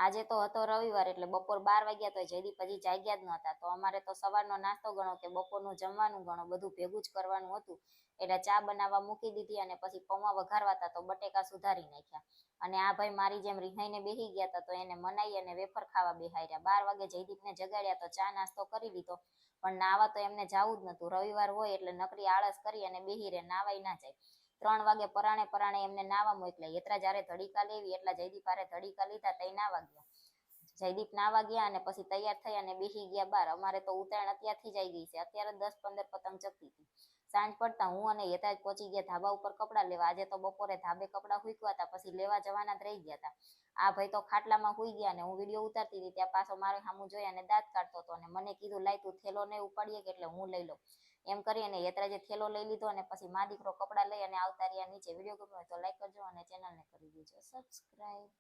આજે તો હતો રવિવાર એટલે બપોર 12 વાગ્યા તો જયદીપ હજી જાગ્યા જ નહોતા. તો અમારે તો સવારનો નાસ્તો ગણો કે બપોરનું જમવાનું ગણો, બધું ભેગું જ કરવાનું હતું. એટલે ચા બનાવવા મૂકી દીધી અને પછી પૌવા વઘારવા હતા તો બટેકા સુધારી નાખ્યા. અને આ ભાઈ મારી જેમ રિહાઈને બેસી ગયા હતા તો એને મનાઈ અને વેફર ખાવા બેહાર્યા. 12 વાગે જયદીપને જગાડ્યા તો ચા નાસ્તો કરી લીધો, પણ નાવા તો એમને જવું જ નતું. રવિવાર હોય એટલે નકરી આળસ કરી અને બેહી રહે, નાવાય ના જાય. 3 વાગે પરાણે એમને નાવા મોકલ્યા. યત્રા જ્યારે ધડીકા લેવી એટલા જયદીપ હારે ધડીકા લીધા તઈ નાવા ગયા. જયદીપ નાવા ગયા અને પછી તૈયાર થઈ અને બેસી ગયા બહાર. અમારે તો ઉત્તરાયણ અત્યારથી જ આવી ગઈ છે. અત્યારે 10-15 પતંગ ચગતી હતી. સાંજ પડતા હું અને યતા જ પહોંચી ગયા ધાબા ઉપર કપડાં લેવા. આજે તો બપોરે ધાબે કપડાં હુકવા હતા, પછી લેવા જવાના જ રહી ગયા હતા. આ ભાઈ તો ખાટલામાં હુઈ ગયા અને હું વિડીયો ઉતારતી હતી ત્યાં પાછો મારે સામું જોઈ અને દાંત કાઢતો હતો અને મને કીધું લાય તું થેલો નહીં ઉપાડીએ કે એટલે હું લઈ લઉં. એમ કરી અને યત્રાજે થેલો લઈ લીધો અને પછી મા દીકરો કપડાં લઈ અને આવતા રહ્યા નીચે. વિડીયો ગમ્યો હોય તો લાઈક કરજો અને ચેનલને કરી દેજો સબસ્ક્રાઈબ.